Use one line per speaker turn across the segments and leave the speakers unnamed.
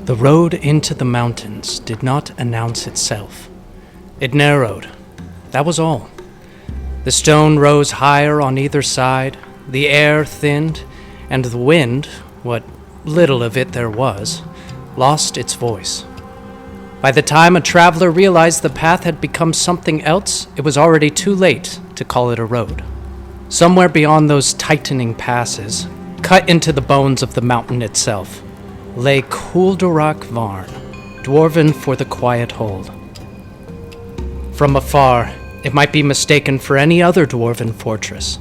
The road into the mountains did not announce itself. It narrowed. That was all. The stone rose higher on either side, the air thinned, and the wind, what little of it there was, lost its voice. By the time a traveler realized the path had become something else, it was already too late to call it a road. Somewhere beyond those tightening passes, cut into the bones of the mountain itself, lay Kuldarak Varn, dwarven for the quiet hold. From afar, it might be mistaken for any other dwarven fortress,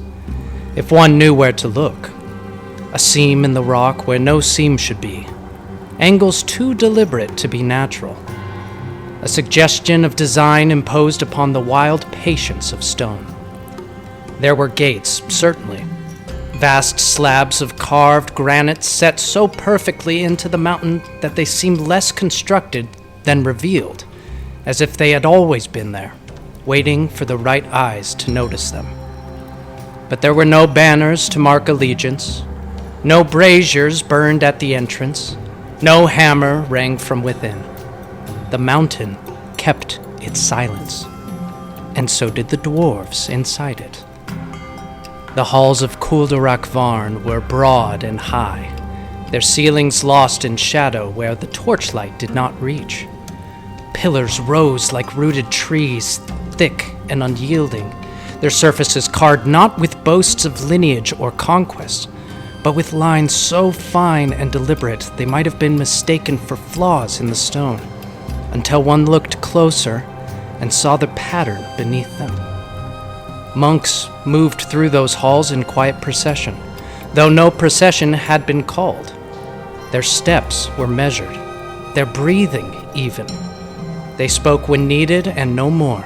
if one knew where to look. A seam in the rock where no seam should be, angles too deliberate to be natural. A suggestion of design imposed upon the wild patience of stone. There were gates, certainly. Vast slabs of carved granite set so perfectly into the mountain that they seemed less constructed than revealed, as if they had always been there, waiting for the right eyes to notice them. But there were no banners to mark allegiance, no braziers burned at the entrance, no hammer rang from within. The mountain kept its silence, and so did the dwarves inside it. The halls of Kuldarak Varn were broad and high, their ceilings lost in shadow where the torchlight did not reach. Pillars rose like rooted trees, thick and unyielding, their surfaces carved not with boasts of lineage or conquest, but with lines so fine and deliberate they might have been mistaken for flaws in the stone, until one looked closer and saw the pattern beneath them. Monks moved through those halls in quiet procession, though no procession had been called. Their steps were measured, their breathing even. They spoke when needed and no more.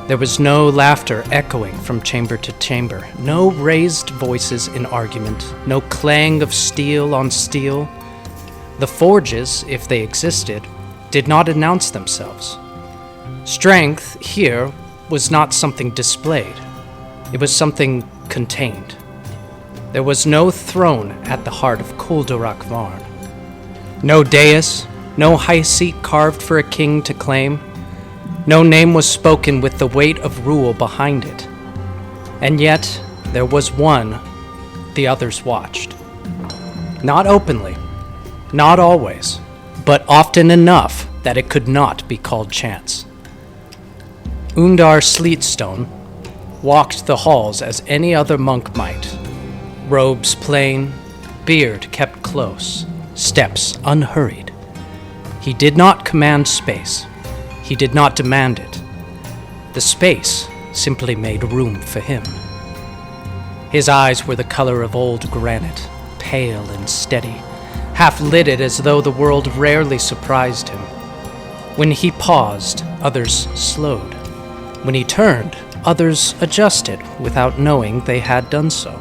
There was no laughter echoing from chamber to chamber, no raised voices in argument, no clang of steel on steel. The forges, if they existed, did not announce themselves. Strength here was not something displayed. It was something contained. There was no throne at the heart of Kuldarak Varn. No dais, no high seat carved for a king to claim. No name was spoken with the weight of rule behind it. And yet, there was one the others watched. Not openly, not always, but often enough that it could not be called chance. Undar Sleetstone walked the halls as any other monk might. Robes plain, beard kept close, steps unhurried. He did not command space. He did not demand it. The space simply made room for him. His eyes were the color of old granite, pale and steady, half-lidded as though the world rarely surprised him. When he paused, others slowed. When he turned, others adjusted without knowing they had done so.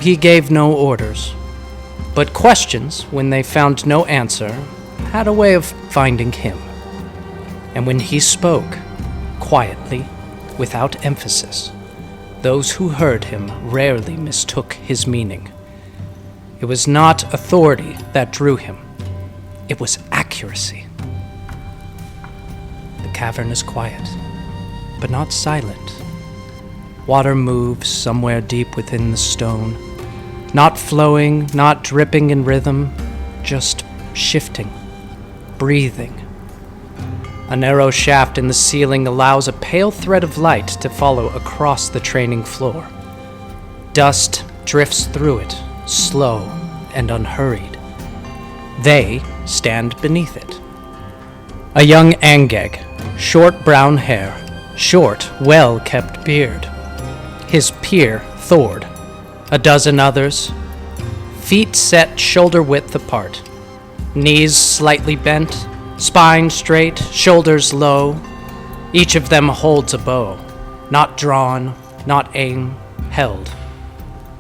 He gave no orders, but questions, when they found no answer, had a way of finding him. And when he spoke, quietly, without emphasis, those who heard him rarely mistook his meaning. It was not authority that drew him. It was accuracy. The cavern is quiet, but not silent. Water moves somewhere deep within the stone, not flowing, not dripping in rhythm, just shifting, breathing. A narrow shaft in the ceiling allows a pale thread of light to follow across the training floor. Dust drifts through it, slow and unhurried. They stand beneath it. A young Angeg, short brown hair, short, well-kept beard. His peer, Thord. A dozen others. Feet set shoulder-width apart. Knees slightly bent, spine straight, shoulders low. Each of them holds a bow. Not drawn, not aim, held.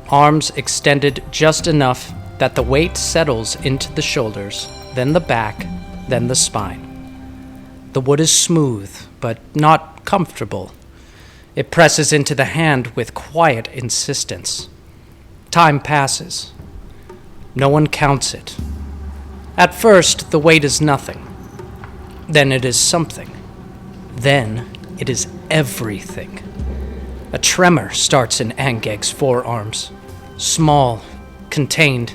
Arms extended just enough that the weight settles into the shoulders, then the back, then the spine. The wood is smooth, but not comfortable. It presses into the hand with quiet insistence. Time passes. No one counts it. At first, the weight is nothing. Then it is something. Then it is everything. A tremor starts in Angeg's forearms. Small, contained.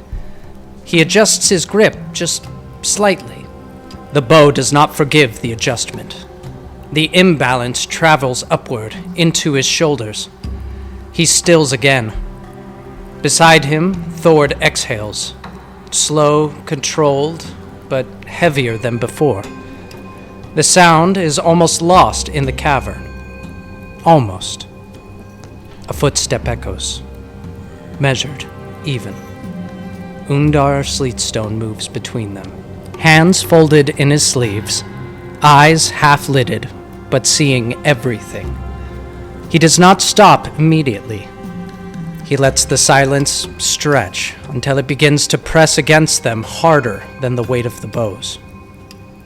He adjusts his grip just slightly. The bow does not forgive the adjustment. The imbalance travels upward into his shoulders. He stills again. Beside him, Thord exhales. Slow, controlled, but heavier than before. The sound is almost lost in the cavern. Almost. A footstep echoes. Measured, even. Undar Sleetstone moves between them. Hands folded in his sleeves, eyes half-lidded, but seeing everything. He does not stop immediately. He lets the silence stretch until it begins to press against them harder than the weight of the bows.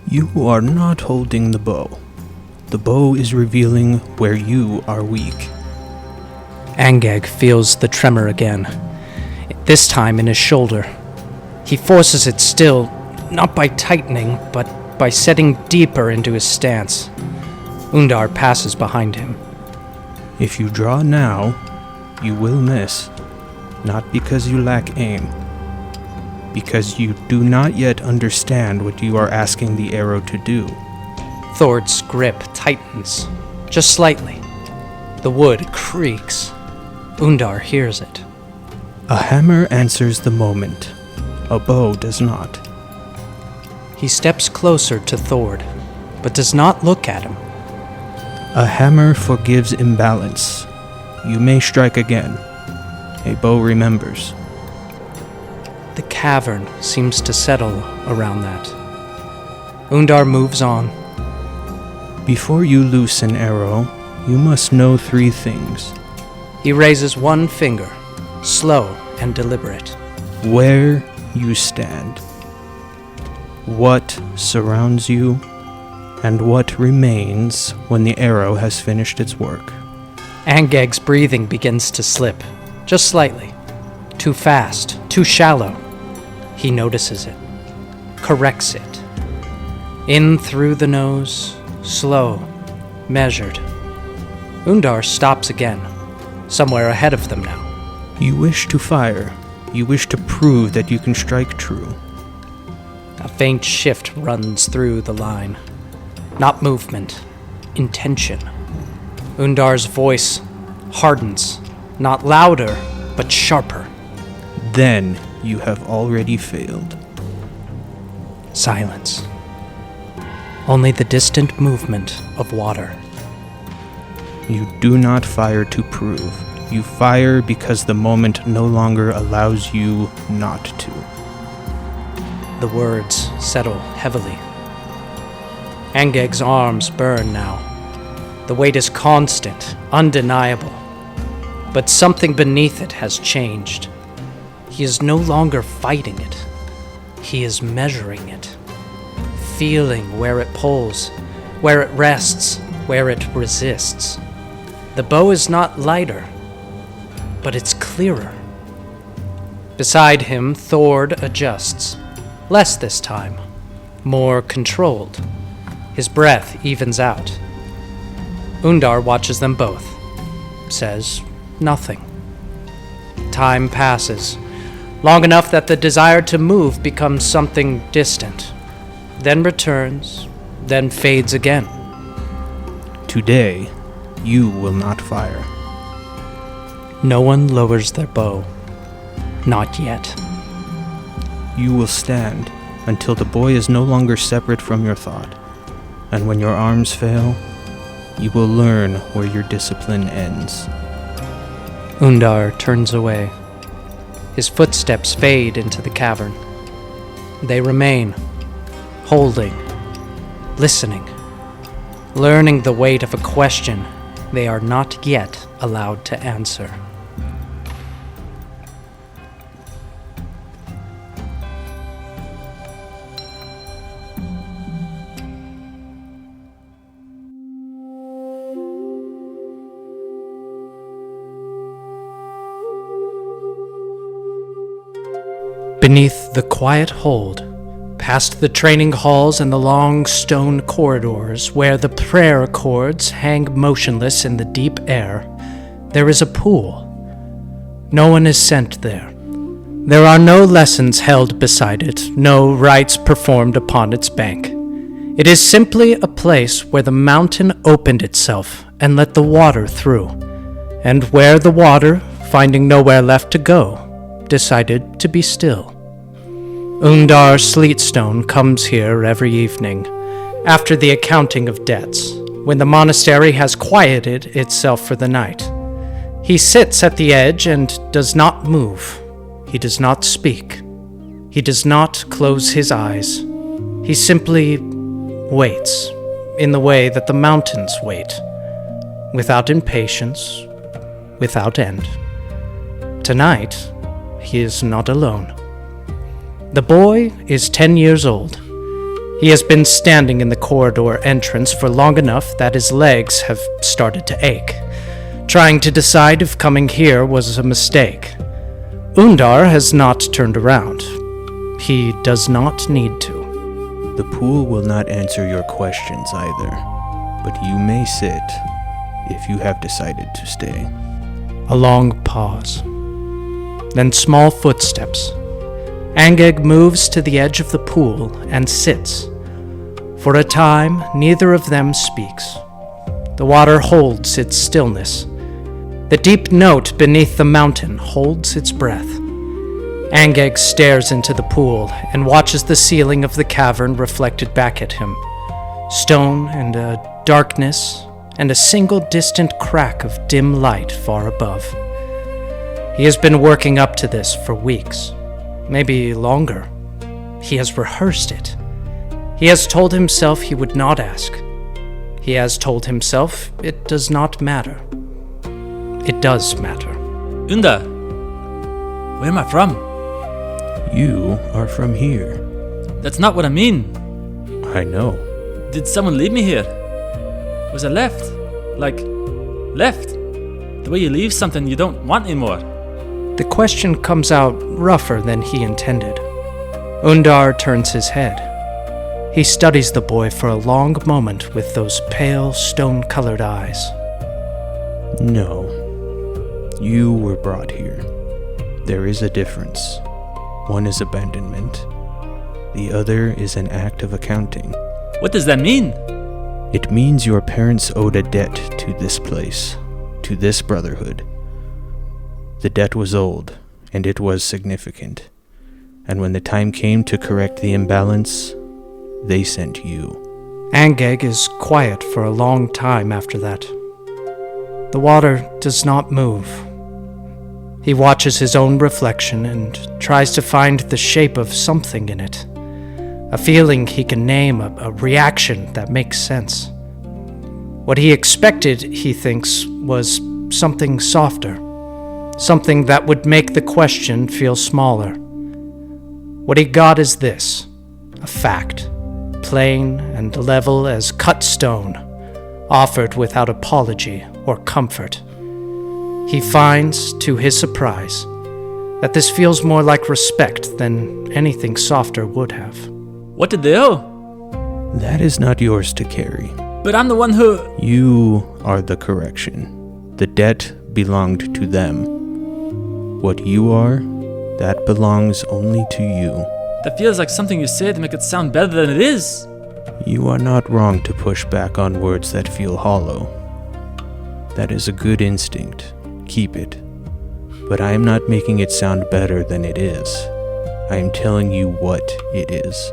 You are not holding the bow. The bow is revealing where you are weak.
Angeg feels the tremor again, this time in his shoulder. He forces it still, not by tightening, but by setting deeper into his stance. Undar passes behind him.
If you draw now, you will miss. Not because you lack aim. Because you do not yet understand what you are asking the arrow to do.
Thord's grip tightens, just slightly. The wood creaks. Undar hears it.
A hammer answers the moment. A bow does not.
He steps closer to Thord, but does not look at him.
A hammer forgives imbalance. You may strike again. A bow remembers.
The cavern seems to settle around that. Undar moves on.
Before you loose an arrow, you must know 3 things.
He raises one finger, slow and deliberate.
Where you stand. What surrounds you, and what remains when the arrow has finished its work.
Angeg's breathing begins to slip, just slightly. Too fast, too shallow. He notices it, corrects it. In through the nose, slow, measured. Undar stops again, somewhere ahead of them now.
You wish to fire. You wish to prove that you can strike true.
A faint shift runs through the line. Not movement, intention. Undar's voice hardens, not louder, but sharper.
Then you have already failed.
Silence. Only the distant movement of water.
You do not fire to prove. You fire because the moment no longer allows you not to.
The words settle heavily. Angeg's arms burn now. The weight is constant, undeniable. But something beneath it has changed. He is no longer fighting it. He is measuring it. Feeling where it pulls, where it rests, where it resists. The bow is not lighter, but it's clearer. Beside him, Thord adjusts. Less this time. More controlled. His breath evens out. Undar watches them both. Says nothing. Time passes. Long enough that the desire to move becomes something distant. Then returns. Then fades again.
Today, you will not fire.
No one lowers their bow. Not yet.
You will stand until the boy is no longer separate from your thought. And when your arms fail, you will learn where your discipline ends.
Undar turns away. His footsteps fade into the cavern. They remain, holding, listening, learning the weight of a question they are not yet allowed to answer. Beneath the quiet hold, past the training halls and the long stone corridors where the prayer cords hang motionless in the deep air, there is a pool. No one is sent there. There are no lessons held beside it, no rites performed upon its bank. It is simply a place where the mountain opened itself and let the water through, and where the water, finding nowhere left to go, decided to be still. Undar Sleetstone comes here every evening, after the accounting of debts, when the monastery has quieted itself for the night. He sits at the edge and does not move. He does not speak. He does not close his eyes. He simply waits, in the way that the mountains wait, without impatience, without end. Tonight, he is not alone. The boy is 10 years old. He has been standing in the corridor entrance for long enough that his legs have started to ache, trying to decide if coming here was a mistake. Undar has not turned around. He does not need to.
The pool will not answer your questions either, but you may sit if you have decided to stay.
A long pause. Then small footsteps. Angeg moves to the edge of the pool and sits. For a time, neither of them speaks. The water holds its stillness. The deep note beneath the mountain holds its breath. Angeg stares into the pool and watches the ceiling of the cavern reflected back at him. Stone and a darkness and a single distant crack of dim light far above. He has been working up to this for weeks, maybe longer. He has rehearsed it. He has told himself he would not ask. He has told himself it does not matter. It does matter.
Unda, where am I from?
You are from here.
That's not what I mean.
I know.
Did someone leave me here? Was I left? Like, left? The way you leave something you don't want anymore.
The question comes out rougher than he intended. Undar turns his head. He studies the boy for a long moment with those pale, stone-colored eyes.
No. You were brought here. There is a difference. One is abandonment. The other is an act of accounting.
What does that mean?
It means your parents owed a debt to this place, to this brotherhood. The debt was old, and it was significant. And when the time came to correct the imbalance, they sent you.
Angeg is quiet for a long time after that. The water does not move. He watches his own reflection and tries to find the shape of something in it. A feeling he can name, a reaction that makes sense. What he expected, he thinks, was something softer. Something that would make the question feel smaller. What he got is this, a fact, plain and level as cut stone, offered without apology or comfort. He finds, to his surprise, that this feels more like respect than anything softer would have.
What did they owe?
That is not yours to carry.
But I'm the one who...
You are the correction. The debt belonged to them. What you are, that belongs only to you.
That feels like something you say to make it sound better than it is.
You are not wrong to push back on words that feel hollow. That is a good instinct. Keep it. But I am not making it sound better than it is. I am telling you what it is.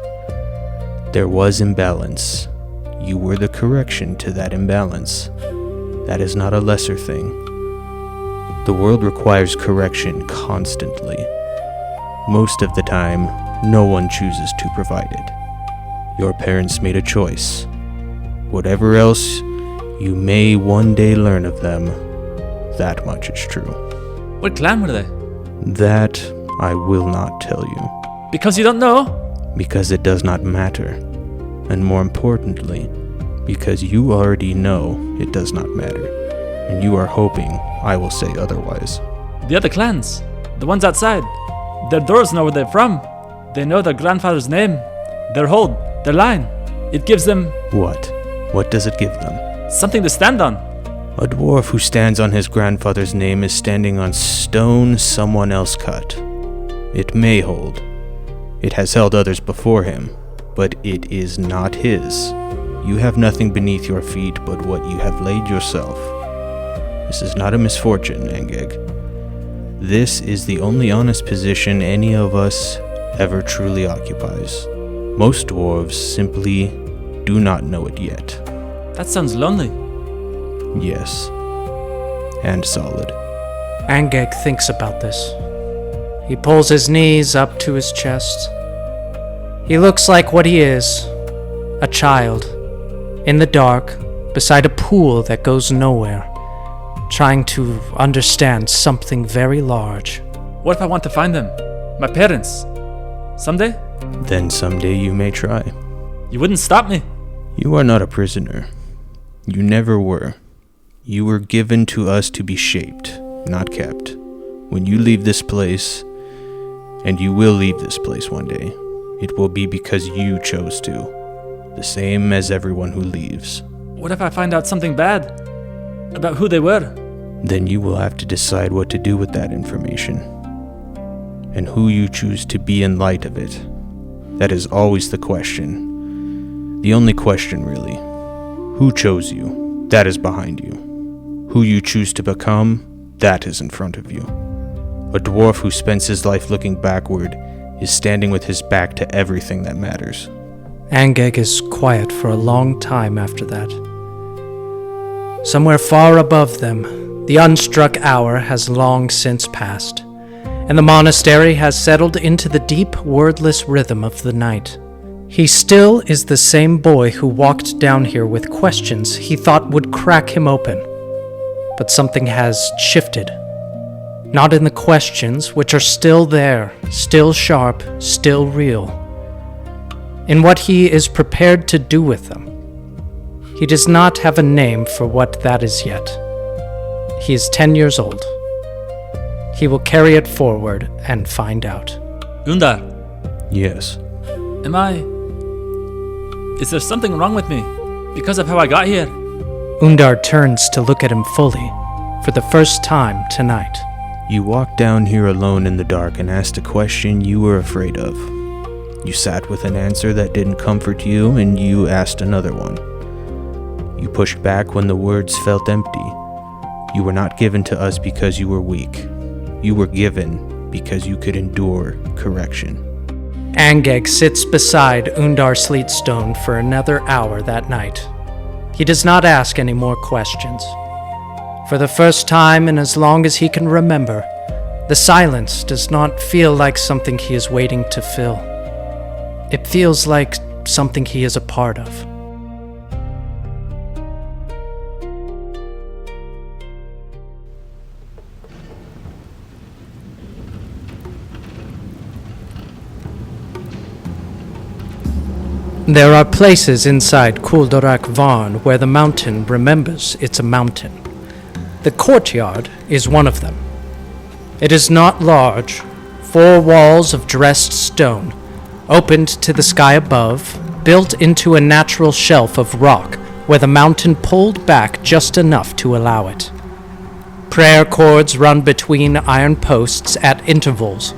There was imbalance. You were the correction to that imbalance. That is not a lesser thing. The world requires correction constantly. Most of the time, no one chooses to provide it. Your parents made a choice. Whatever else you may one day learn of them, that much is true.
What clan were they?
That I will not tell you.
Because you don't know?
Because it does not matter. And more importantly, because you already know it does not matter. And you are hoping I will say otherwise.
The other clans, the ones outside, their doors know where they're from. They know their grandfather's name. their hold, their line. It gives them
What? What does it give them?
something to stand on.
A dwarf who stands on his grandfather's name is standing on stone someone else cut. It may hold. It has held others before him, but it is not his. You have nothing beneath your feet but what you have laid yourself. This is not a misfortune, Angeg. This is the only honest position any of us ever truly occupies. Most dwarves simply do not know it yet.
That sounds lonely.
Yes. And solid.
Angeg thinks about this. He pulls his knees up to his chest. He looks like what he is, a child, in the dark, beside a pool that goes nowhere, trying to understand something very large.
What if I want to find them? My parents? Someday?
Then someday you may try.
You wouldn't stop me.
You are not a prisoner. You never were. You were given to us to be shaped, not kept. When you leave this place, and you will leave this place one day, it will be because you chose to. The same as everyone who leaves.
What if I find out something bad? About who they were?
Then you will have to decide what to do with that information. And who you choose to be in light of it. That is always the question. The only question, really. Who chose you? That is behind you. Who you choose to become? That is in front of you. A dwarf who spends his life looking backward is standing with his back to everything that matters.
Angeg is quiet for a long time after that. Somewhere far above them, the unstruck hour has long since passed, and the monastery has settled into the deep, wordless rhythm of the night. He still is the same boy who walked down here with questions he thought would crack him open. But something has shifted. Not in the questions, which are still there, still sharp, still real. In what he is prepared to do with them. He does not have a name for what that is yet. He is 10 years old. He will carry it forward and find out.
Undar,
Yes.
Is there something wrong with me? Because of how I got here?
Undar turns to look at him fully, for the first time tonight.
You walked down here alone in the dark and asked a question you were afraid of. You sat with an answer that didn't comfort you, and you asked another one. You pushed back when the words felt empty. You were not given to us because you were weak. You were given because you could endure correction.
Angeg sits beside Undar Sleetstone for another hour that night. He does not ask any more questions. For the first time in as long as he can remember, the silence does not feel like something he is waiting to fill. It feels like something he is a part of. There are places inside Kuldorak Varn where the mountain remembers it's a mountain. The courtyard is one of them. It is not large, 4 walls of dressed stone, opened to the sky above, built into a natural shelf of rock where the mountain pulled back just enough to allow it. Prayer cords run between iron posts at intervals,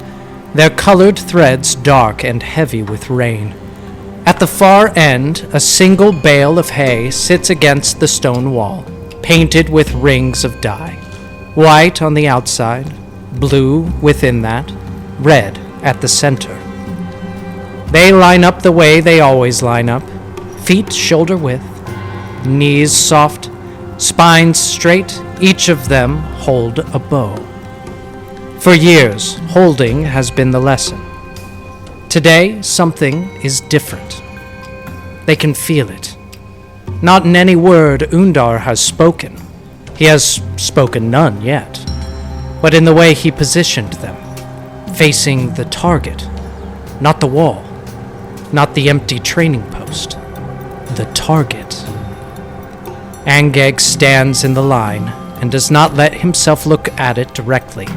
their colored threads dark and heavy with rain. At the far end, a single bale of hay sits against the stone wall, painted with rings of dye. White on the outside, blue within that, red at the center. They line up the way they always line up, feet shoulder width, knees soft, spines straight, each of them hold a bow. For years, holding has been the lesson. Today, something is different. They can feel it. Not in any word Undar has spoken. He has spoken none yet. But in the way he positioned them, facing the target, not the wall, not the empty training post, the target. Angeg stands in the line and does not let himself look at it directly.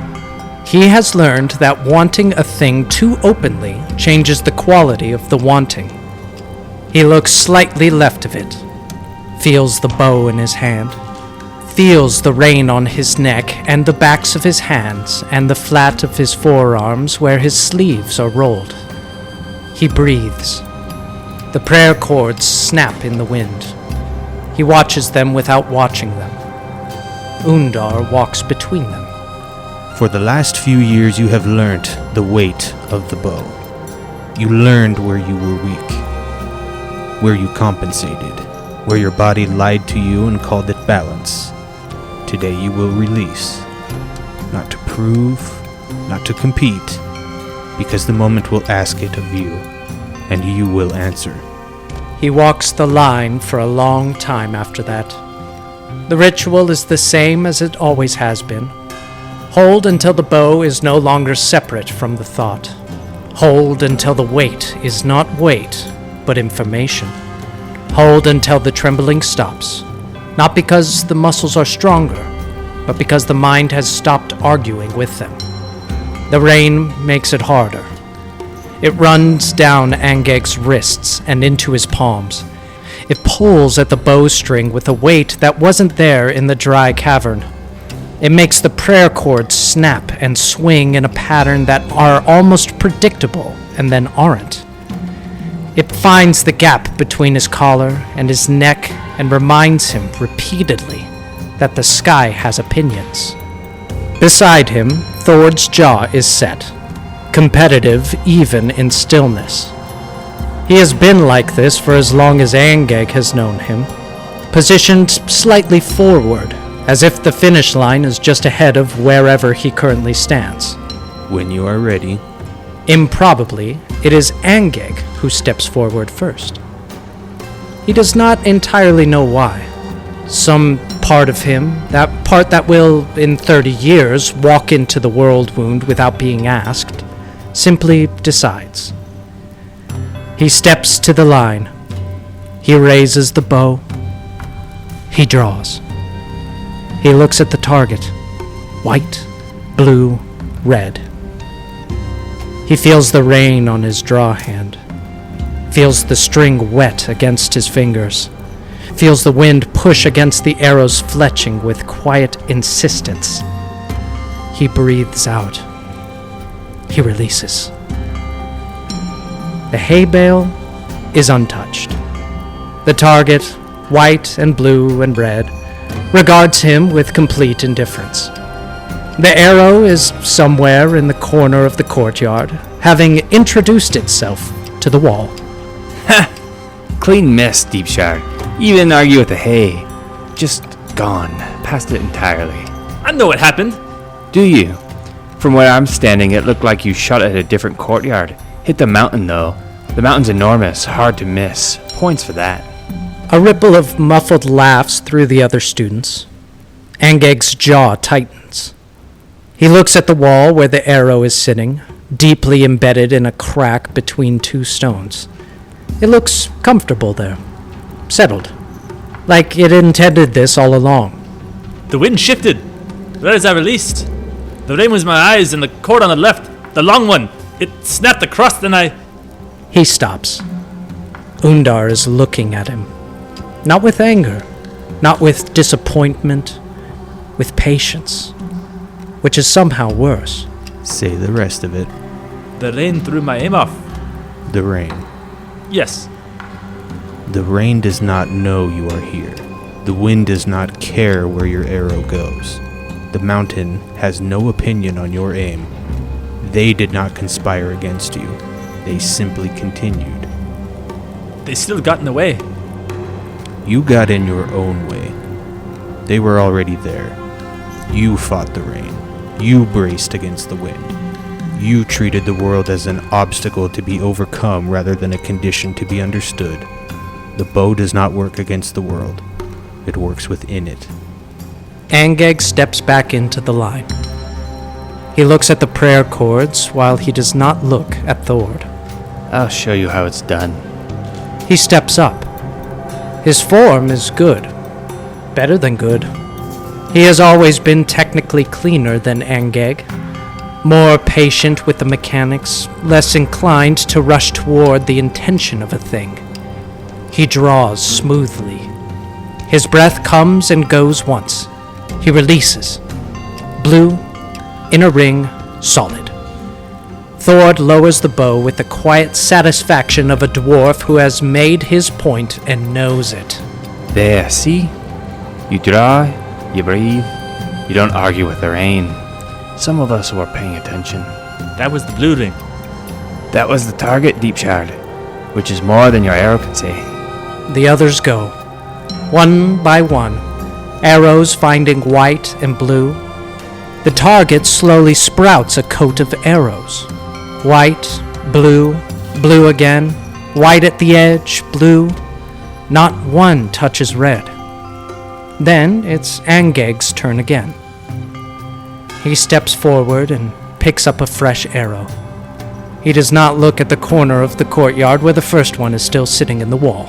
He has learned that wanting a thing too openly changes the quality of the wanting. He looks slightly left of it, feels the bow in his hand, feels the rein on his neck and the backs of his hands and the flat of his forearms where his sleeves are rolled. He breathes. The prayer cords snap in the wind. He watches them without watching them. Undar walks between them.
For the last few years you have learnt the weight of the bow. You learned where you were weak, where you compensated, where your body lied to you and called it balance. Today you will release, not to prove, not to compete, because the moment will ask it of you, and you will answer.
He walks the line for a long time after that. The ritual is the same as it always has been. Hold until the bow is no longer separate from the thought. Hold until the weight is not weight, but information. Hold until the trembling stops, not because the muscles are stronger, but because the mind has stopped arguing with them. The rain makes it harder. It runs down Angeg's wrists and into his palms. It pulls at the bowstring with a weight that wasn't there in the dry cavern. It makes the prayer cords snap and swing in a pattern that are almost predictable and then aren't. It finds the gap between his collar and his neck and reminds him repeatedly that the sky has opinions. Beside him, Thord's jaw is set, competitive even in stillness. He has been like this for as long as Angeg has known him, positioned slightly forward, as if the finish line is just ahead of wherever he currently stands.
When you are ready.
Improbably, it is Angeg who steps forward first. He does not entirely know why. Some part of him, that part that will, in 30 years, walk into the world wound without being asked, simply decides. He steps to the line. He raises the bow. He draws. He looks at the target. White, blue, red. He feels the rain on his draw hand. Feels the string wet against his fingers. Feels the wind push against the arrow's fletching with quiet insistence. He breathes out. He releases. The hay bale is untouched. The target, white and blue and red, regards him with complete indifference. The arrow is somewhere in the corner of the courtyard, having introduced itself to the wall.
Ha! Clean mess, Deepshard. You didn't argue with the hay. Just gone. Past it entirely.
I know what happened.
Do you? From where I'm standing, it looked like you shot at a different courtyard. Hit the mountain, though. The mountain's enormous, hard to miss. Points for that.
A ripple of muffled laughs through the other students. Angeg's jaw tightens. He looks at the wall where the arrow is sitting, deeply embedded in a crack between two stones. It looks comfortable there, settled, like it intended this all along.
The wind shifted. Right as I released. The rain was my eyes and the cord on the left, the long one. It snapped across and I...
He stops. Undar is looking at him. Not with anger, not with disappointment, with patience, which is somehow worse.
Say the rest of it.
The rain threw my aim off.
The rain.
Yes.
The rain does not know you are here. The wind does not care where your arrow goes. The mountain has no opinion on your aim. They did not conspire against you. They simply continued.
They still got in the way.
You got in your own way. They were already there. You fought the rain. You braced against the wind. You treated the world as an obstacle to be overcome rather than a condition to be understood. The bow does not work against the world. It works within it.
Angeg steps back into the line. He looks at the prayer cords while he does not look at Thord.
I'll show you how it's done.
He steps up. His form is good. Better than good. He has always been technically cleaner than Angeg. More patient with the mechanics, less inclined to rush toward the intention of a thing. He draws smoothly. His breath comes and goes once. He releases. Blue, in a ring, solid. Thord lowers the bow with the quiet satisfaction of a dwarf who has made his point and knows it.
There, see? You draw, you breathe, you don't argue with the rain. Some of us were paying attention.
That was the blue ring.
That was the target, Deepshard, which is more than your arrow can say.
The others go, one by one, arrows finding white and blue. The target slowly sprouts a coat of arrows. White, blue, blue again, white at the edge, blue. Not one touches red. Then it's Angeg's turn again. He steps forward and picks up a fresh arrow. He does not look at the corner of the courtyard where the first one is still sitting in the wall.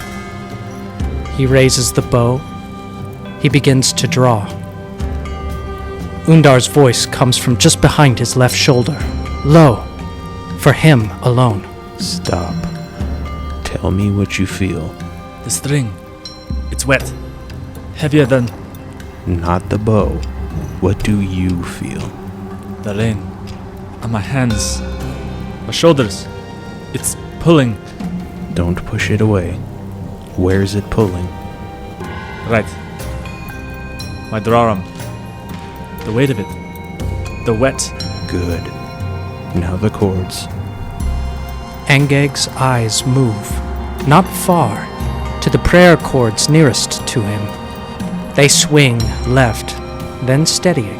He raises the bow. He begins to draw. Undar's voice comes from just behind his left shoulder, low, for him alone.
Stop. Tell me what you feel.
The string. It's wet. Heavier than
Not the bow. What do you feel?
the rain. On my hands. My shoulders. It's pulling.
Don't push it away. Where's it pulling?
Right. My drawarm. The weight of it. The wet.
Good. Now the chords.
Angeg's eyes move, not far, to the prayer chords nearest to him. They swing left, then steadying.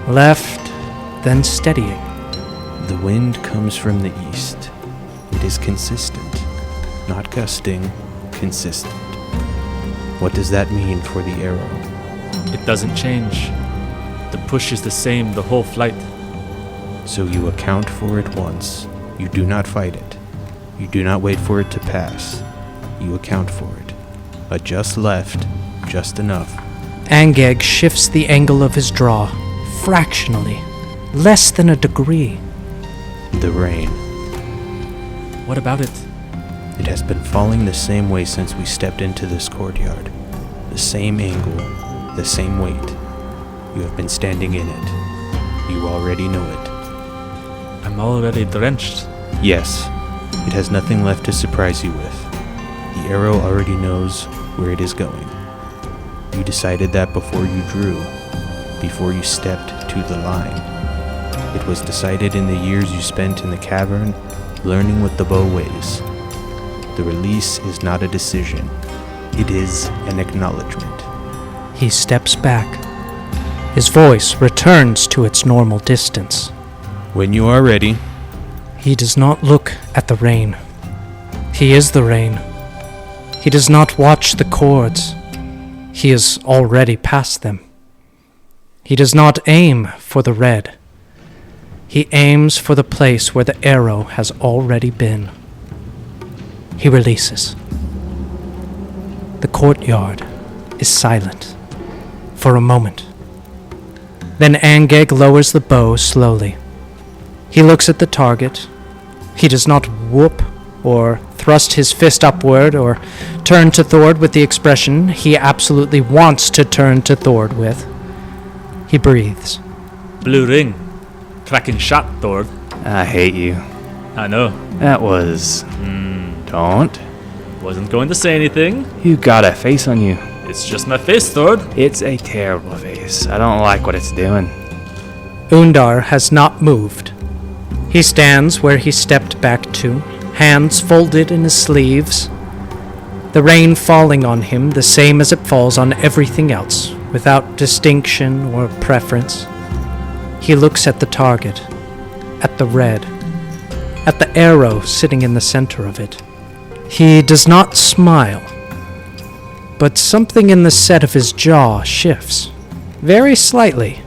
Left, then steadying.
The wind comes from the east. It is consistent. Not gusting, consistent. What does that mean for the arrow?
It doesn't change. The push is the same the whole flight.
So you account for it once. You do not fight it. You do not wait for it to pass. You account for it. Adjust left, just enough.
Angeg shifts the angle of his draw, fractionally, less than a degree.
The rain.
What about it?
It has been falling the same way since we stepped into this courtyard. The same angle, the same weight. You have been standing in it. You already know it.
I'm already drenched.
Yes, it has nothing left to surprise you with. The arrow already knows where it is going. You decided that before you drew, before you stepped to the line. It was decided in the years you spent in the cavern, learning what the bow weighs. The release is not a decision. It is an acknowledgement.
He steps back. His voice returns to its normal distance.
When you are ready,
He does not look at the rain. He is the rain. He does not watch the chords. He is already past them. He does not aim for the red. He aims for the place where the arrow has already been. He releases. The courtyard is silent for a moment. Then Angeg lowers the bow slowly. He looks at the target. He does not whoop or thrust his fist upward or turn to Thord with the expression he absolutely wants to turn to Thord with. He breathes.
Blue ring. Cracking shot, Thord.
I hate you.
I know.
That was... Don't.
Wasn't going to say anything.
You got a face on you.
It's just my face, Thord.
It's a terrible face. I don't like what it's doing.
Undar has not moved. He stands where he stepped back to, hands folded in his sleeves. The rain falling on him the same as it falls on everything else, without distinction or preference. He looks at the target, at the red, at the arrow sitting in the center of it. He does not smile, but something in the set of his jaw shifts, very slightly,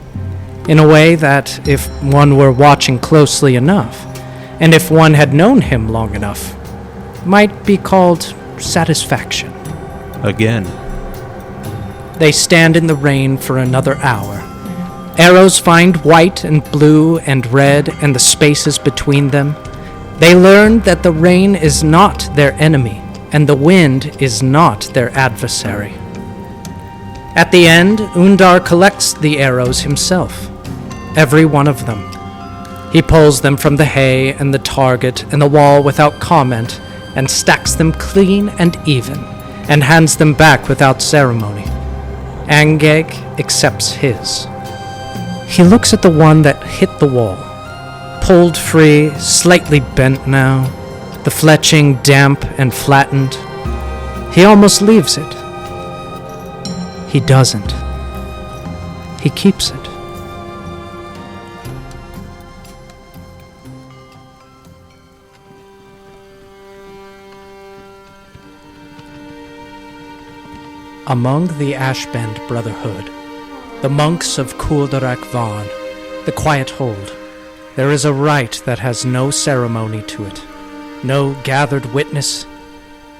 in a way that, if one were watching closely enough, and if one had known him long enough, might be called satisfaction.
again.
They stand in the rain for another hour. Arrows find white and blue and red and the spaces between them. They learn that the rain is not their enemy. and the wind is not their adversary. At the end, Undar collects the arrows himself, every one of them. He pulls them from the hay and the target and the wall without comment, and stacks them clean and even, and hands them back without ceremony. Angeg accepts his. He looks at the one that hit the wall, pulled free, slightly bent now, the fletching damp and flattened. He almost leaves it. He doesn't. He keeps it. Among the Ashbend Brotherhood, the monks of Kuldarak Van, the Quiet Hold, there is a rite that has no ceremony to it, no gathered witness,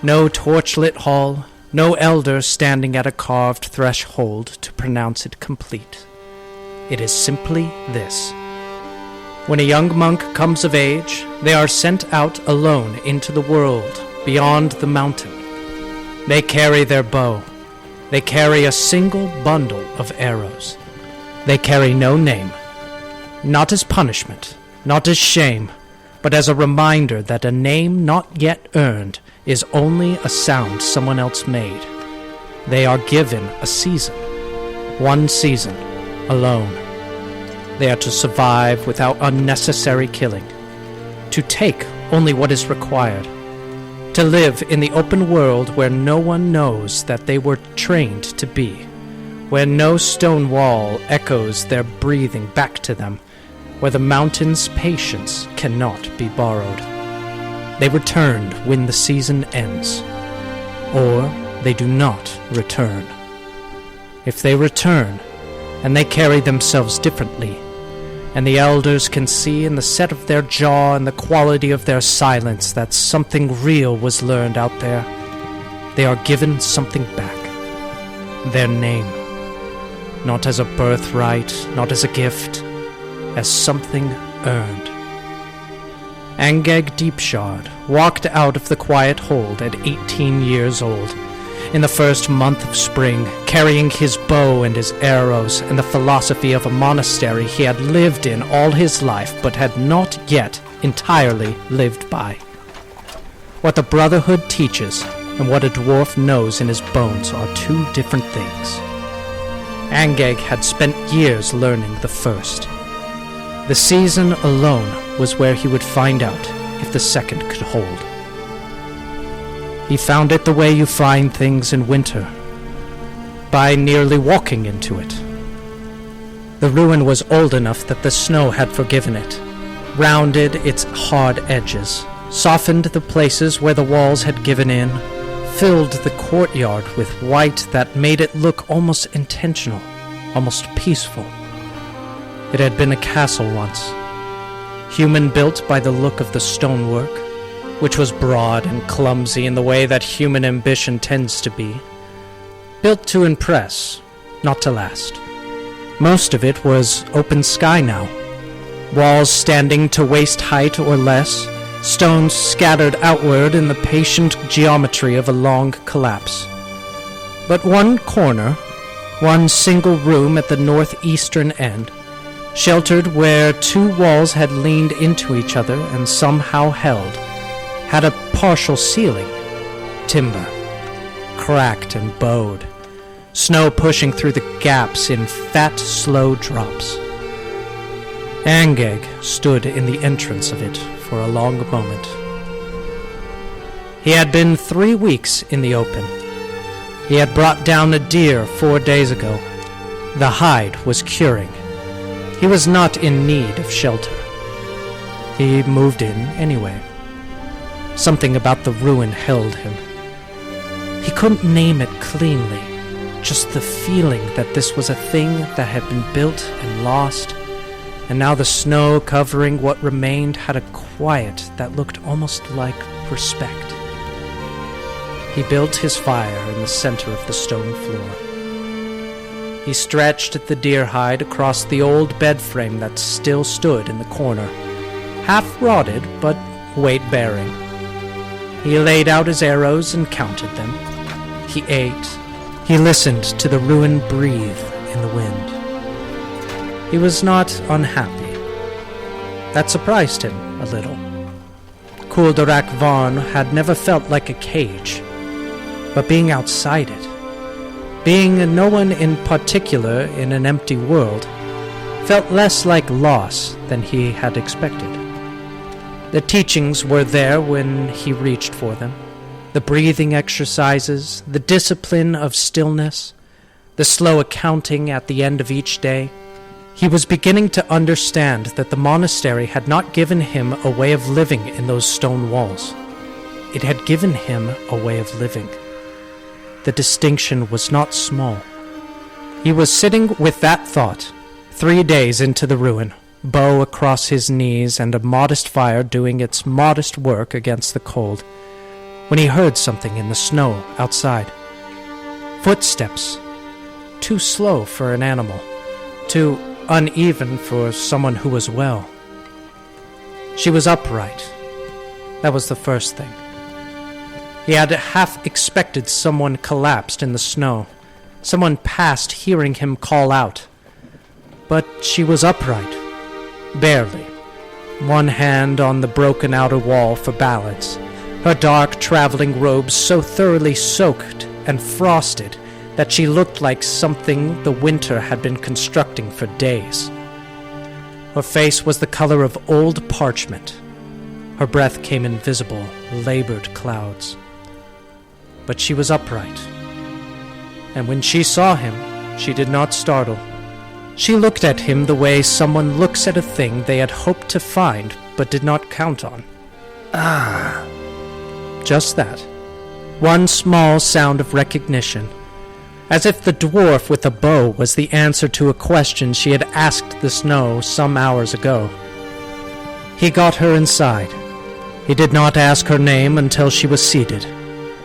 no torchlit hall, no elder standing at a carved threshold to pronounce it complete. It is simply this. When a young monk comes of age, they are sent out alone into the world, beyond the mountain. They carry their bow. They carry a single bundle of arrows. They carry no name, not as punishment, not as shame, but as a reminder that a name not yet earned is only a sound someone else made. They are given a season, one season, alone. They are to survive without unnecessary killing, to take only what is required, to live in the open world where no one knows that they were trained to be, where no stone wall echoes their breathing back to them, where the mountain's patience cannot be borrowed. They returned when the season ends, or they do not return. If they return, and they carry themselves differently, and the elders can see in the set of their jaw and the quality of their silence that something real was learned out there, they are given something back. Their name. Not as a birthright, not as a gift, as something earned. Angeg Deepshard walked out of the Quiet Hold at 18 years old, in the first month of spring, carrying his bow and his arrows and the philosophy of a monastery he had lived in all his life but had not yet entirely lived by. What the Brotherhood teaches and what a dwarf knows in his bones are two different things. Angeg had spent years learning the first. The season alone was where he would find out if the second could hold. He found it the way you find things in winter, by nearly walking into it. The ruin was old enough that the snow had forgiven it, rounded its hard edges, softened the places where the walls had given in, filled the courtyard with white that made it look almost intentional, almost peaceful. It had been a castle once, human-built by the look of the stonework, which was broad and clumsy in the way that human ambition tends to be. Built to impress, not to last. Most of it was open sky now. Walls standing to waist height or less, stones scattered outward in the patient geometry of a long collapse. But one corner, one single room at the northeastern end, sheltered where two walls had leaned into each other and somehow held, had a partial ceiling, timber, cracked and bowed, snow pushing through the gaps in fat, slow drops. Angeg stood in the entrance of it for a long moment. He had been 3 weeks in the open. He had brought down a deer 4 days ago. The hide was curing. He was not in need of shelter. He moved in anyway. Something about the ruin held him. He couldn't name it cleanly, just the feeling that this was a thing that had been built and lost, and now the snow covering what remained had a quiet that looked almost like respect. He built his fire in the center of the stone floor. He stretched the deer hide across the old bed frame that still stood in the corner, half rotted but weight-bearing. He laid out his arrows and counted them. He ate. He listened to the ruin breathe in the wind. He was not unhappy. That surprised him a little. Kuldarak Varn had never felt like a cage, but being outside it, being no one in particular in an empty world, felt less like loss than he had expected. The teachings were there when he reached for them. The breathing exercises, the discipline of stillness, the slow accounting at the end of each day. He was beginning to understand that the monastery had not given him a way of living in those stone walls. It had given him a way of living. The distinction was not small. He was sitting with that thought, 3 days into the ruin, bow across his knees and a modest fire doing its modest work against the cold, when he heard something in the snow outside. Footsteps, too slow for an animal, too uneven for someone who was well. She was upright. That was the first thing. He had half expected someone collapsed in the snow, someone passed hearing him call out. But she was upright. Barely. One hand on the broken outer wall for balance, her dark traveling robes so thoroughly soaked and frosted that she looked like something the winter had been constructing for days. Her face was the color of old parchment. Her breath came in visible, labored clouds. But she was upright. And when she saw him, she did not startle. She looked at him the way someone looks at a thing they had hoped to find but did not count on. Ah. Just that. One small sound of recognition, as if the dwarf with a bow was the answer to a question she had asked the snow some hours ago. He got her inside. He did not ask her name until she was seated,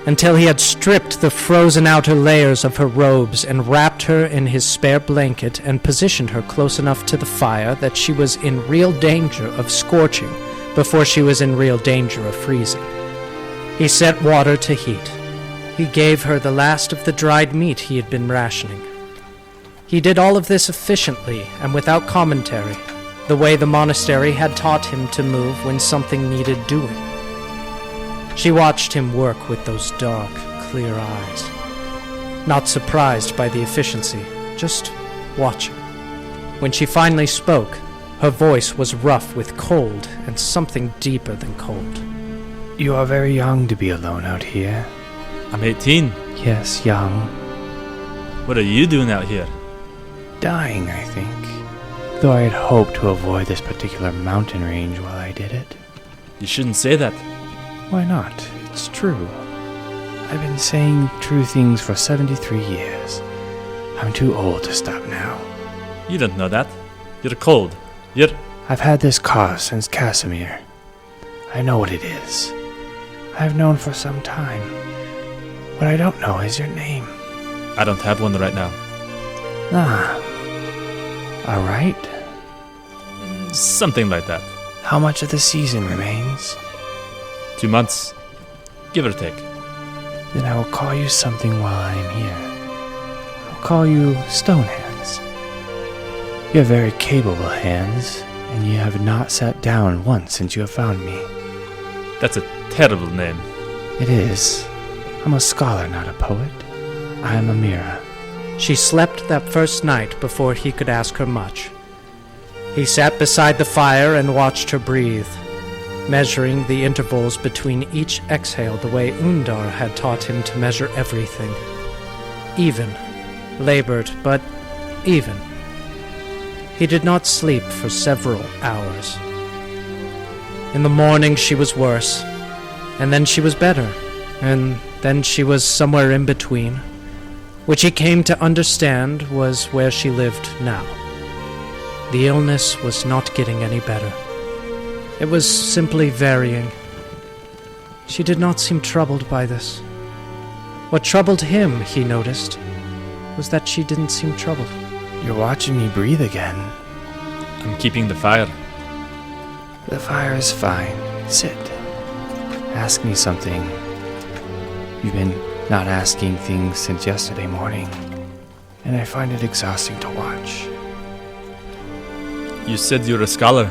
until he had stripped the frozen outer layers of her robes and wrapped her in his spare blanket and positioned her close enough to the fire that she was in real danger of scorching before she was in real danger of freezing. He set water to heat. He gave her the last of the dried meat he had been rationing. He did all of this efficiently and without commentary, the way the monastery had taught him to move when something needed doing. She watched him work with those dark, clear eyes, not surprised by the efficiency, just watching. When she finally spoke, her voice was rough with cold and something deeper than cold.
You are very young to be alone out here.
I'm 18.
Yes, young.
What are you doing out here?
Dying, I think. Though I had hoped to avoid this particular mountain range while I did it.
You shouldn't say that.
Why not? It's true. I've been saying true things for 73 years. I'm too old to stop now.
You don't know that. You're cold.
I've had this cause since Casimir. I know what it is. I've known for some time. What I don't know is your name.
I don't have one right now.
Ah. All right.
Something like that.
How much of the season remains?
2 months. Give or take.
Then I will call you something while I am here. I'll call you Stonehands. You have very capable hands, and you have not sat down once since you have found me.
That's a terrible name.
It is. I'm a scholar, not a poet. I am a Mira.
She slept that first night before he could ask her much. He sat beside the fire and watched her breathe, measuring the intervals between each exhale the way Undar had taught him to measure everything. Even. Labored, but even. He did not sleep for several hours. In the morning she was worse, and then she was better, and then she was somewhere in between, which he came to understand was where she lived now. The illness was not getting any better. It was simply varying. She did not seem troubled by this. What troubled him, he noticed, was that she didn't seem troubled.
You're watching me breathe again.
I'm keeping the fire.
The fire is fine. Sit. Ask me something. You've been not asking things since yesterday morning, and I find it exhausting to watch.
You said you're a scholar.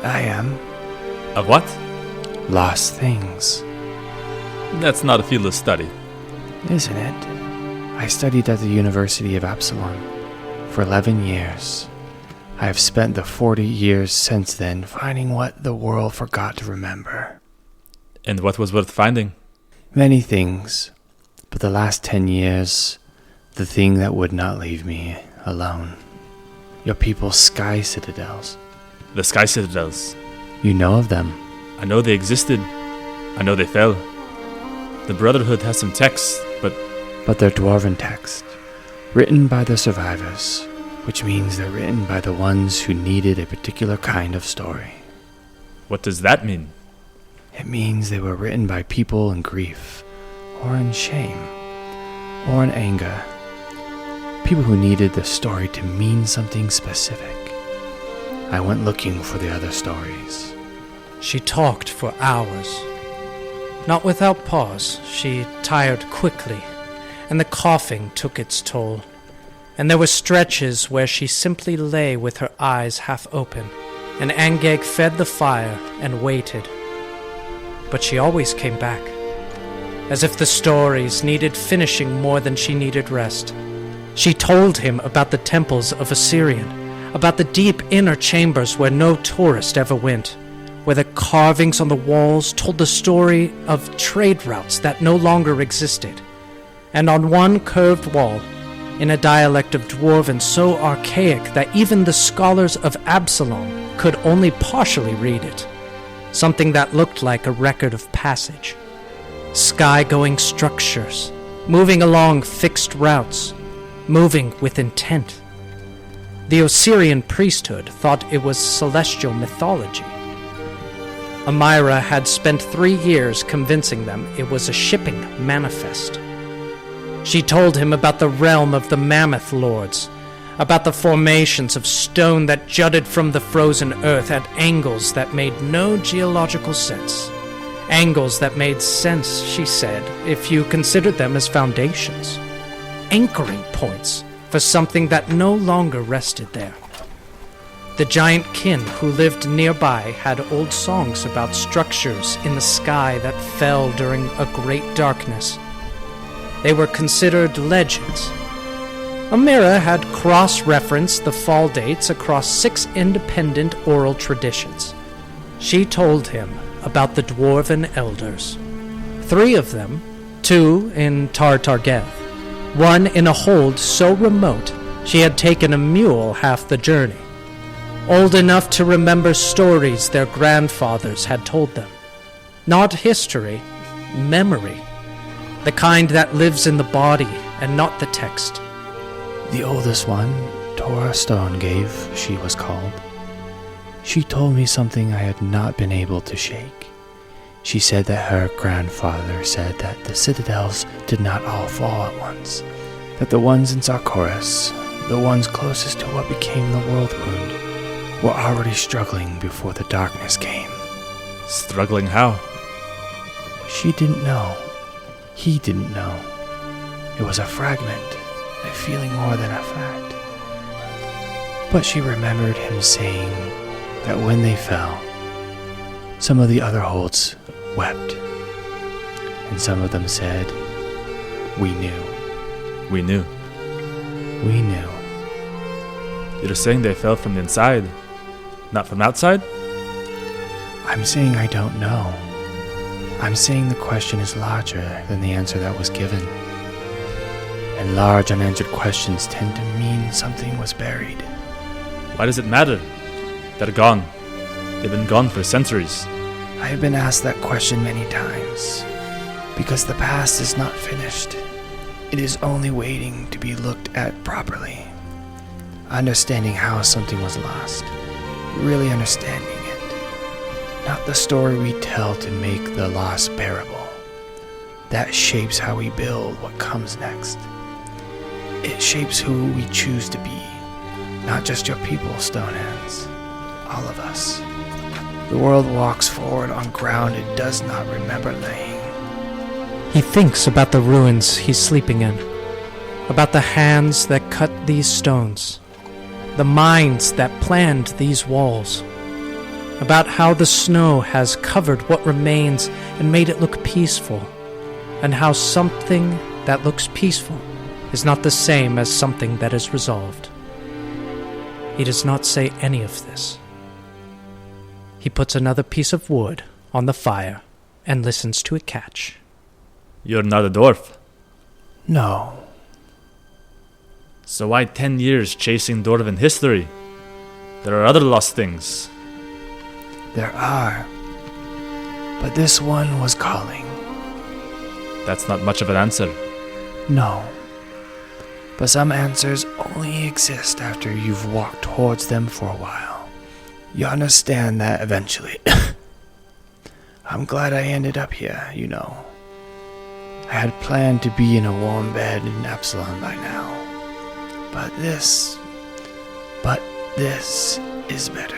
I am.
Of what?
Lost things.
That's not a field of study.
Isn't it? I studied at the University of Absalom for 11 years. I have spent the 40 years since then finding what the world forgot to remember.
And what was worth finding?
Many things, but the last 10 years, the thing that would not leave me alone. Your people's sky citadels.
The Sky Citadels.
You know of them.
I know they existed. I know they fell. The Brotherhood has some texts, but
They're dwarven text, written by the survivors, which means they're written by the ones who needed a particular kind of story.
what does that mean?
It means they were written by people in grief, or in shame, or in anger. People who needed the story to mean something specific. I went looking for the other stories.
She talked for hours. Not without pause, she tired quickly, and the coughing took its toll. And there were stretches where she simply lay with her eyes half open, and Angeg fed the fire and waited. But she always came back, as if the stories needed finishing more than she needed rest. She told him about the temples of Assyrian, about the deep inner chambers where no tourist ever went, where the carvings on the walls told the story of trade routes that no longer existed. And on one curved wall, in a dialect of Dwarven so archaic that even the scholars of Absalom could only partially read it, something that looked like a record of passage. Sky-going structures, moving along fixed routes, moving with intent. The Osirian priesthood thought it was celestial mythology. Amira had spent 3 years convincing them it was a shipping manifest. She told him about the realm of the Mammoth Lords, about the formations of stone that jutted from the frozen earth at angles that made no geological sense. Angles that made sense, she said, if you considered them as foundations. Anchoring points for something that no longer rested there. The giant kin who lived nearby had old songs about structures in the sky that fell during a great darkness. They were considered legends. Amira had cross-referenced the fall dates across 6 independent oral traditions. She told him about the Dwarven Elders. 3 of them, 2 in Tartargeth, 1 in a hold so remote she had taken a mule half the journey. Old enough to remember stories their grandfathers had told them. Not history, memory. The kind that lives in the body and not the text.
The oldest one, Torah Stone gave, she was called. She told me something I had not been able to shake. She said that her grandfather said that the citadels did not all fall at once, that the ones in Sarkoris, the ones closest to what became the World Wound, were already struggling before the darkness came.
Struggling how?
She didn't know. He didn't know. It was a fragment, a feeling more than a fact. But she remembered him saying that when they fell, some of the other holds wept, and some of them said, "We knew."
We knew.
We knew.
You're saying they fell from the inside, not from outside?
I'm saying I don't know. I'm saying the question is larger than the answer that was given. And large unanswered questions tend to mean something was buried.
Why does it matter? They're gone. They've been gone for centuries.
I have been asked that question many times. Because the past is not finished. It is only waiting to be looked at properly. Understanding how something was lost. Really understanding it. Not the story we tell to make the loss bearable. That shapes how we build what comes next. It shapes who we choose to be. Not just your people, Stonehands. All of us. The world walks forward on ground it does not remember laying.
He thinks about the ruins he's sleeping in, about the hands that cut these stones, the minds that planned these walls, about how the snow has covered what remains and made it look peaceful, and how something that looks peaceful is not the same as something that is resolved. He does not say any of this. He puts another piece of wood on the fire and listens to it catch.
You're not a dwarf.
No.
So why 10 years chasing dwarven history? There are other lost things.
There are. But this one was calling.
That's not much of an answer.
No. But some answers only exist after you've walked towards them for a while. You understand that eventually. I'm glad I ended up here, you know. I had planned to be in a warm bed in Absalom by now. But this is better.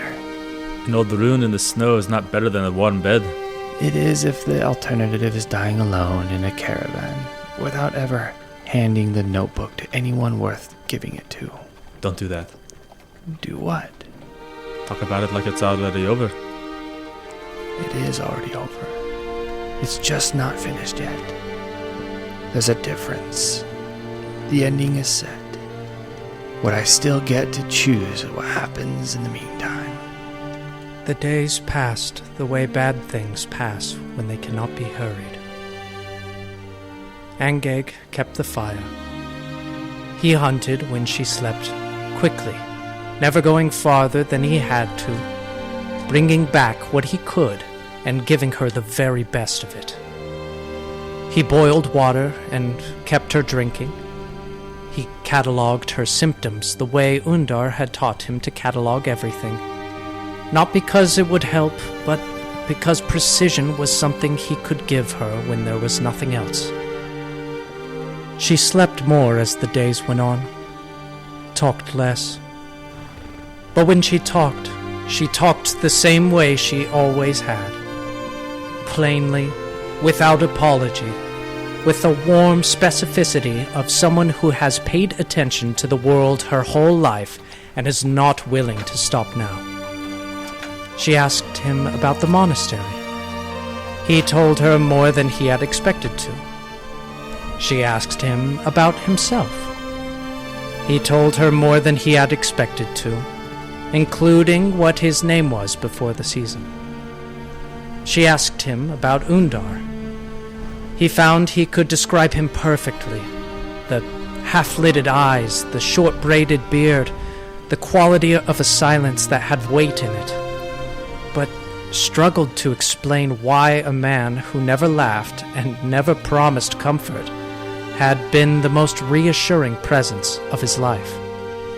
An old ruin in the snow is not better than a warm bed.
It is if the alternative is dying alone in a caravan, without ever handing the notebook to anyone worth giving it to.
Don't do that.
Do what?
Talk about it like it's already over.
It is already over. It's just not finished yet. There's a difference. The ending is set. Would I still get to choose what happens in the meantime?
The days passed the way bad things pass when they cannot be hurried. Angeg kept the fire. He hunted when she slept, quickly, never going farther than he had to, bringing back what he could and giving her the very best of it. He boiled water and kept her drinking. He catalogued her symptoms the way Undar had taught him to catalog everything. Not because it would help, but because precision was something he could give her when there was nothing else. She slept more as the days went on, talked less. But when she talked the same way she always had. Plainly, without apology, with the warm specificity of someone who has paid attention to the world her whole life and is not willing to stop now. She asked him about the monastery. He told her more than he had expected to. She asked him about himself. He told her more than he had expected to, including what his name was before the season. She asked him about Undar. He found he could describe him perfectly. The half-lidded eyes, the short-braided beard, the quality of a silence that had weight in it. But struggled to explain why a man who never laughed and never promised comfort had been the most reassuring presence of his life.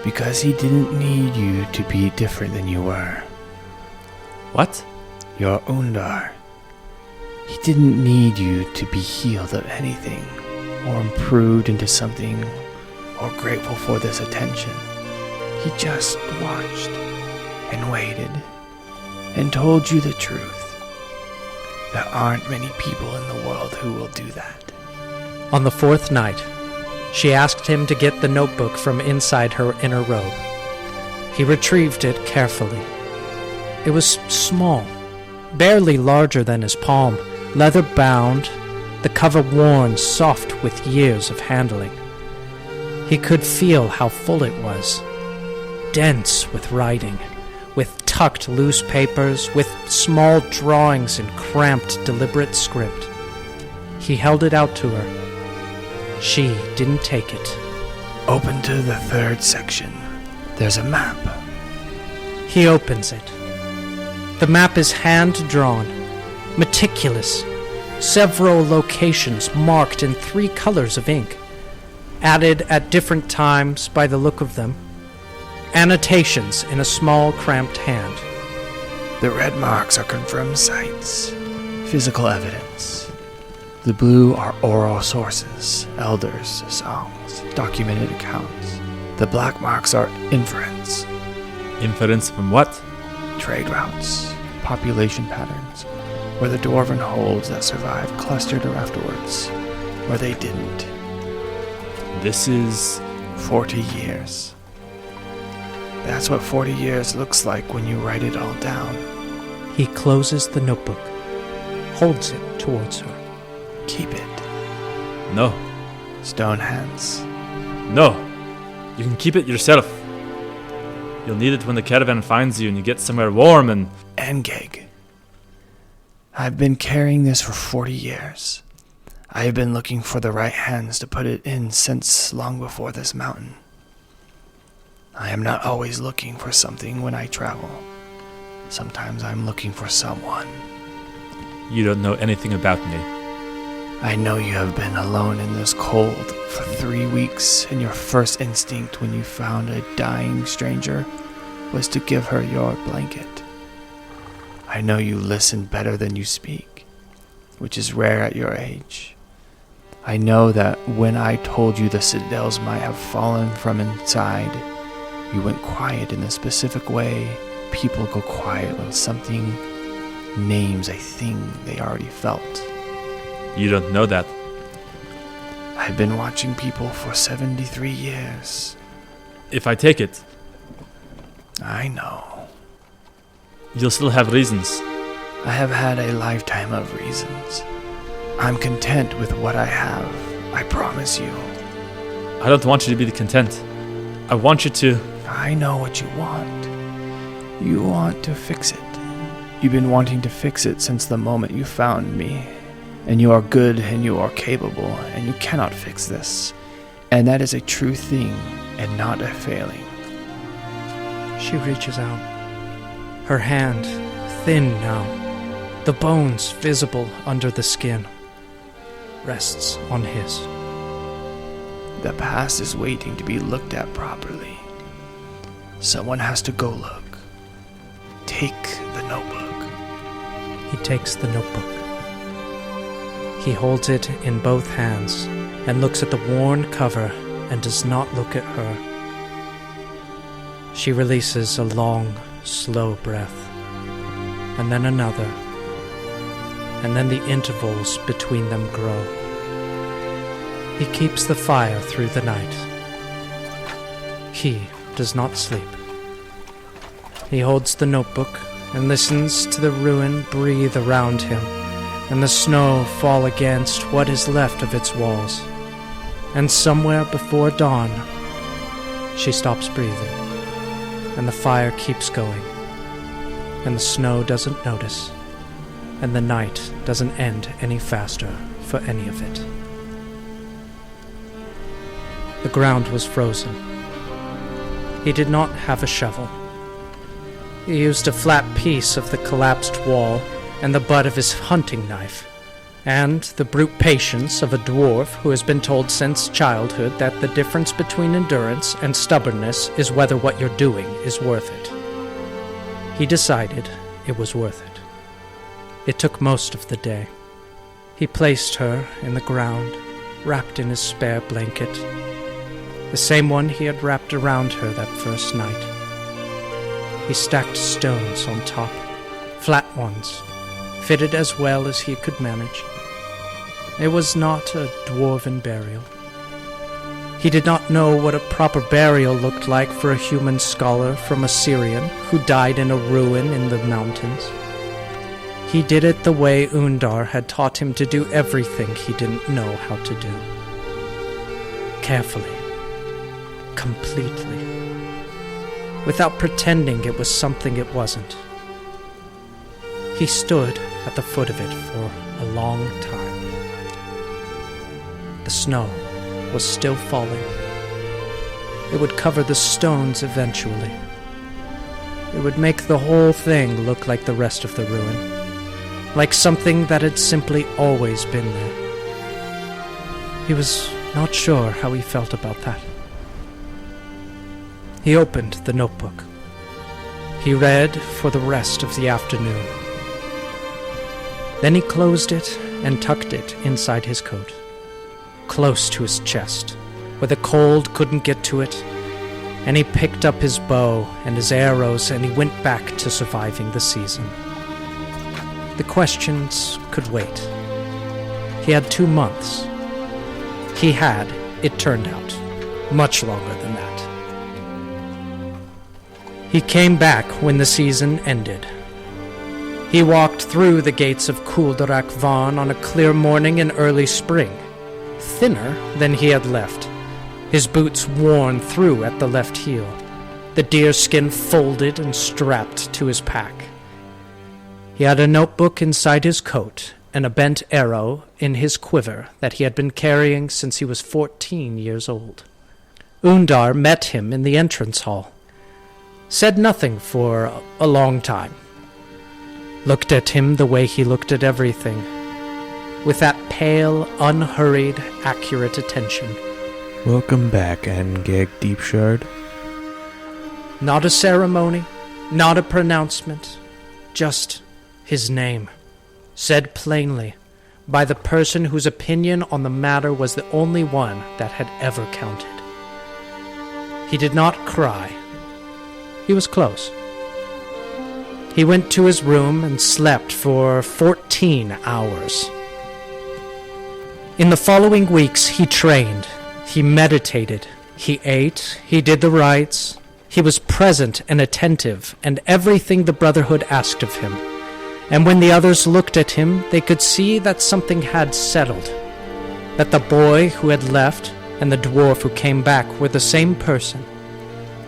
Because he didn't need you to be different than you were.
What?
You're Undar. He didn't need you to be healed of anything, or improved into something, or grateful for this attention. He just watched, and waited, and told you the truth. There aren't many people in the world who will do that.
On the fourth night, she asked him to get the notebook from inside her inner robe. He retrieved it carefully. It was small, barely larger than his palm, leather-bound, the cover worn soft with years of handling. He could feel how full it was, dense with writing, with tucked loose papers, with small drawings in cramped, deliberate script. He held it out to her. She didn't take it.
Open to the third section. There's a map.
He opens it. The map is hand-drawn, meticulous, several locations marked in 3 colors of ink, added at different times by the look of them, annotations in a small, cramped hand.
The red marks are confirmed sites, physical evidence. The blue are oral sources, elders, songs, documented accounts. The black marks are inference.
Inference from what?
Trade routes, population patterns, where the dwarven holds that survived clustered afterwards, or they didn't.
This is...
40 years. That's what 40 years looks like when you write it all down.
He closes the notebook, holds it towards her.
Keep it.
No.
Stone hands.
No. You can keep it yourself. You'll need it when the caravan finds you and you get somewhere warm and...
Angeg. I've been carrying this for 40 years. I have been looking for the right hands to put it in since long before this mountain. I am not always looking for something when I travel. Sometimes I'm looking for someone.
You don't know anything about me.
I know you have been alone in this cold for 3 weeks, and your first instinct when you found a dying stranger was to give her your blanket. I know you listen better than you speak, which is rare at your age. I know that when I told you the citadels might have fallen from inside, you went quiet in the specific way people go quiet when something names a thing they already felt.
You don't know that.
I've been watching people for 73 years.
If I take it,
I know.
you'll still have reasons.
I have had a lifetime of reasons. I'm content with what I have, I promise you.
I don't want you to be content. I want you to...
I know what you want. You want to fix it. You've been wanting to fix it since the moment you found me. And you are good and you are capable, and you cannot fix this. And that is a true thing and not a failing.
She reaches out. Her hand, thin now, the bones visible under the skin, rests on his.
The past is waiting to be looked at properly. Someone has to go look. Take the notebook.
He takes the notebook. He holds it in both hands and looks at the worn cover and does not look at her. She releases a long, slow breath, and then another, and then the intervals between them grow. He keeps the fire through the night. He does not sleep. He holds the notebook and listens to the ruin breathe around him, and the snow fall against what is left of its walls. And somewhere before dawn, she stops breathing, and the fire keeps going, and the snow doesn't notice, and the night doesn't end any faster for any of it. The ground was frozen. He did not have a shovel. He used a flat piece of the collapsed wall and the butt of his hunting knife, and the brute patience of a dwarf who has been told since childhood that the difference between endurance and stubbornness is whether what you're doing is worth it. He decided it was worth it. It took most of the day. He placed her in the ground, wrapped in his spare blanket, the same one he had wrapped around her that first night. He stacked stones on top, flat ones, fitted as well as he could manage. It was not a dwarven burial. He did not know what a proper burial looked like for a human scholar from Assyrian who died in a ruin in the mountains. He did it the way Undar had taught him to do everything he didn't know how to do. Carefully. Completely. Without pretending it was something it wasn't. He stood at the foot of it for a long time. The snow was still falling. It would cover the stones eventually. It would make the whole thing look like the rest of the ruin, like something that had simply always been there. He was not sure how he felt about that. He opened the notebook. He read for the rest of the afternoon. Then he closed it and tucked it inside his coat, close to his chest, where the cold couldn't get to it, and he picked up his bow and his arrows and he went back to surviving the season. The questions could wait. He had 2 months. He had, it turned out, much longer than that. He came back when the season ended. He walked through the gates of Kuldarak Van on a clear morning in early spring, thinner than he had left, his boots worn through at the left heel, the deerskin folded and strapped to his pack. He had a notebook inside his coat and a bent arrow in his quiver that he had been carrying since he was 14 years old. Undar met him in the entrance hall, said nothing for a long time, looked at him the way he looked at everything, with that pale, unhurried, accurate attention.
Welcome back, Angeg Deepshard.
Not a ceremony, not a pronouncement, just his name, said plainly by the person whose opinion on the matter was the only one that had ever counted. He did not cry. He was close. He went to his room and slept for 14 hours. In the following weeks, he trained, he meditated, he ate, he did the rites, he was present and attentive, and everything the Brotherhood asked of him. And when the others looked at him, they could see that something had settled, that the boy who had left and the dwarf who came back were the same person,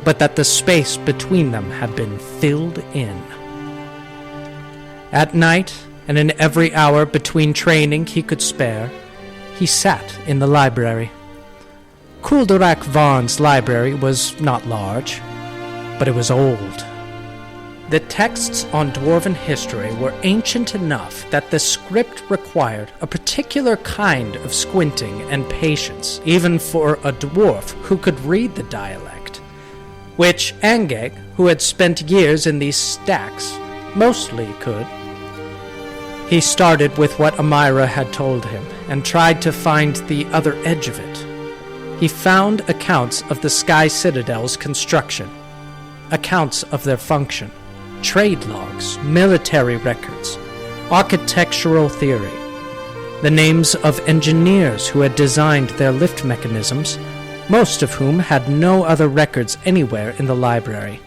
but that the space between them had been filled in. At night, and in every hour between training he could spare, he sat in the library. Kuldarak Van's library was not large, but it was old. The texts on dwarven history were ancient enough that the script required a particular kind of squinting and patience, even for a dwarf who could read the dialect, which Angeg, who had spent years in these stacks, mostly could. He started with what Amira had told him and tried to find the other edge of it. He found accounts of the Sky Citadel's construction, accounts of their function, trade logs, military records, architectural theory, the names of engineers who had designed their lift mechanisms, most of whom had no other records anywhere in the library,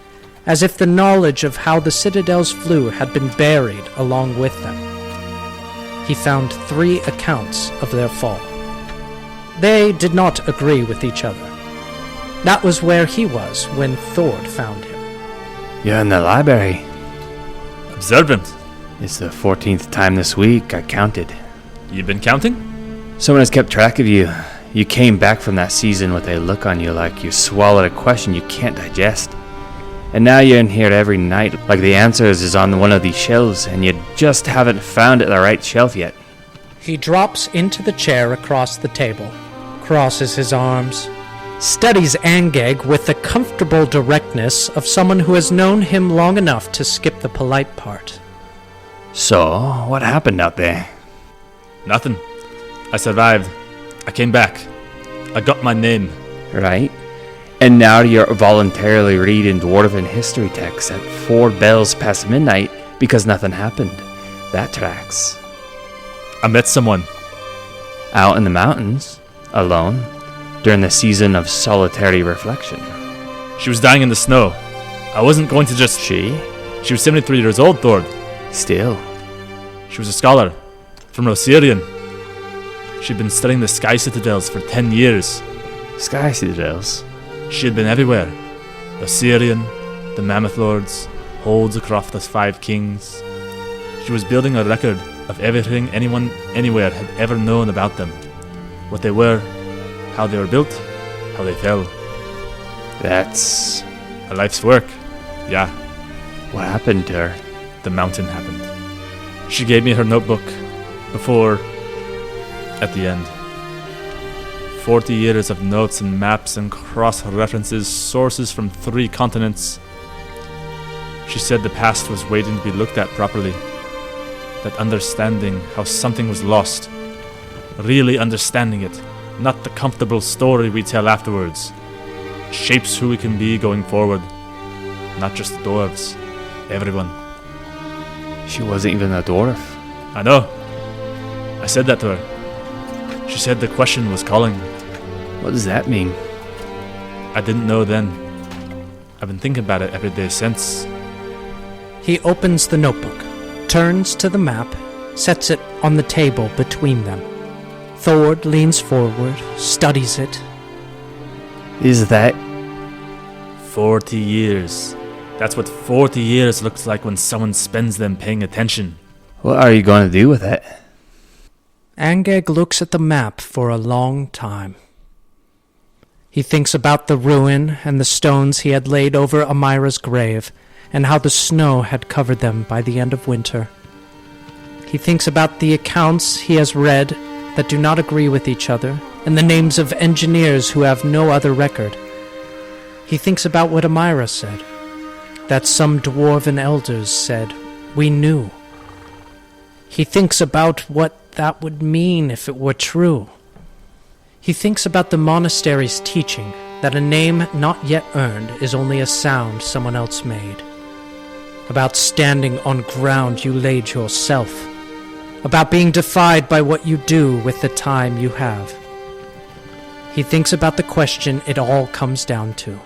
as if the knowledge of how the Citadels flew had been buried along with them. He found 3 accounts of their fall. They did not agree with each other. That was where he was when Thord found him.
You're in the library.
Observant.
It's the 14th time this week, I counted.
You've been counting?
Someone has kept track of you. You came back from that season with a look on you like you swallowed a question you can't digest. And now you're in here every night like the answers is on one of these shelves and you just haven't found it the right shelf yet.
He drops into the chair across the table, crosses his arms, studies Angeg with the comfortable directness of someone who has known him long enough to skip the polite part.
So, what happened out there?
Nothing. I survived. I came back. I got my name.
Right. And now you're voluntarily reading dwarven history texts at 4 bells past midnight because nothing happened. That tracks.
I met someone.
Out in the mountains, alone, during the season of solitary reflection.
She was dying in the snow. I wasn't going to just...
She
She was 73 years old, Thord.
still.
She was a scholar from Rosirian. She'd been studying the Sky Citadels for 10 years.
Sky Citadels.
She had been everywhere. Rosirian, the Mammoth Lords, holds across the 5 kings. She was building a record of everything anyone anywhere had ever known about them. What they were, how they were built, how they fell.
That's...
A life's work. Yeah,
what happened to her?
the mountain happened. She gave me her notebook before, at the end. 40 years of notes and maps and cross-references, sources from 3 continents. She said the past was waiting to be looked at properly. That understanding how something was lost. Really understanding it, not the comfortable story we tell afterwards. Shapes who we can be going forward. Not just the dwarves. Everyone.
She wasn't even a dwarf.
I know. I said that to her. She said the question was calling.
What does that mean?
I didn't know then. I've been thinking about it every day since.
He opens the notebook, turns to the map, sets it on the table between them. Thord leans forward, studies it.
Is that...
40 years. That's what 40 years looks like when someone spends them paying attention.
What are you going to do with it?
Angeg looks at the map for a long time. He thinks about the ruin and the stones he had laid over Amira's grave, and how the snow had covered them by the end of winter. He thinks about the accounts he has read that do not agree with each other, and the names of engineers who have no other record. He thinks about what Amira said, that some dwarven elders said, "We knew." He thinks about what that would mean if it were true. He thinks about the monastery's teaching that a name not yet earned is only a sound someone else made. About standing on ground you laid yourself. About being defied by what you do with the time you have. He thinks about the question it all comes down to.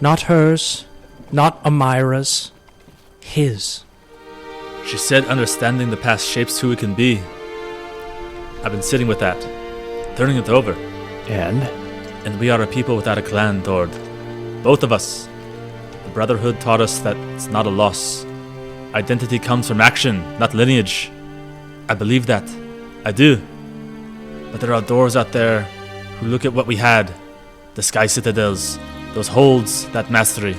Not hers, not Amira's, his.
She said understanding the past shapes who we can be. I've been sitting with that, turning it over.
And
we are a people without a clan, Thord. Both of us. The Brotherhood taught us that it's not a loss. Identity comes from action, not lineage. I believe that. I do. But there are doors out there who look at what we had, the Sky Citadels, those holds, that mastery,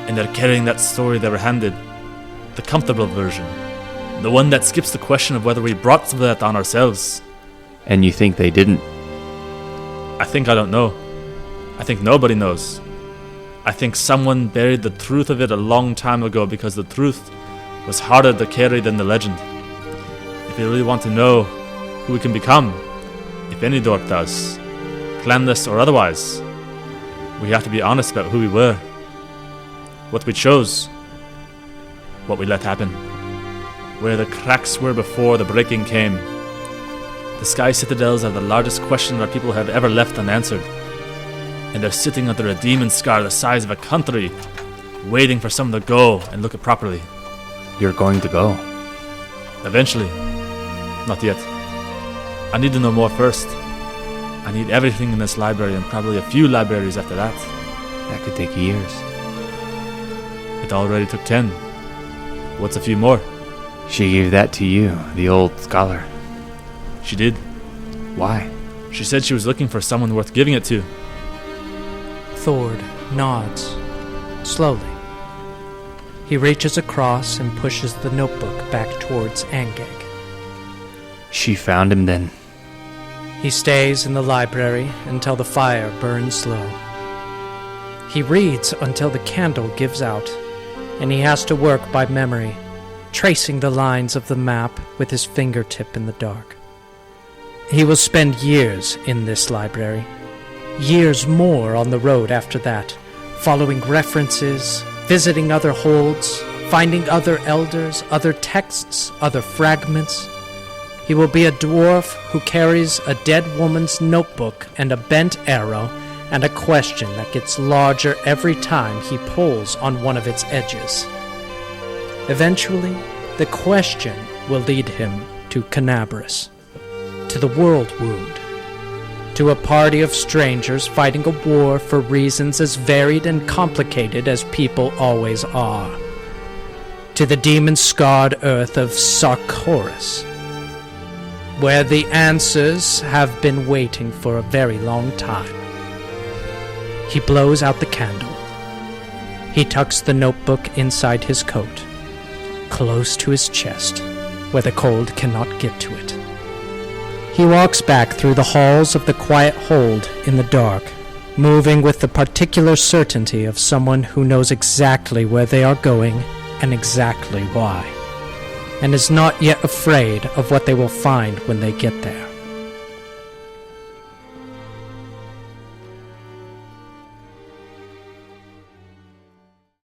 and they're carrying that story they were handed, the comfortable version, the one that skips the question of whether we brought some of that on ourselves.
And you think they didn't?
I think I don't know. I think nobody knows. I think someone buried the truth of it a long time ago because the truth was harder to carry than the legend. If you really want to know who we can become, if any dwarf does, clanless or otherwise, we have to be honest about who we were, what we chose, what we let happen, where the cracks were before the breaking came. The Sky Citadels are the largest question our people have ever left unanswered, and they're sitting under a demon scar the size of a country, waiting for someone to go and look at properly.
You're going to go?
Eventually. Not yet. I need to know more first. I need everything in this library and probably a few libraries after that.
That could take years.
It already took 10. What's a few more?
She gave that to you, the old scholar.
She did.
Why?
She said she was looking for someone worth giving it to.
Thord nods, slowly. He reaches across and pushes the notebook back towards Angeg.
She found him then.
He stays in the library until the fire burns low. He reads until the candle gives out, and he has to work by memory, tracing the lines of the map with his fingertip in the dark. He will spend years in this library, years more on the road after that, following references, visiting other holds, finding other elders, other texts, other fragments. He will be a dwarf who carries a dead woman's notebook and a bent arrow and a question that gets larger every time he pulls on one of its edges. Eventually, the question will lead him to Canabras, to the World Wound, to a party of strangers fighting a war for reasons as varied and complicated as people always are, to the demon-scarred earth of Sarkoris, where the answers have been waiting for a very long time. He blows out the candle. He tucks the notebook inside his coat, close to his chest, where the cold cannot get to it. He walks back through the halls of the quiet hold in the dark, moving with the particular certainty of someone who knows exactly where they are going and exactly why, and is not yet afraid of what they will find when they get there.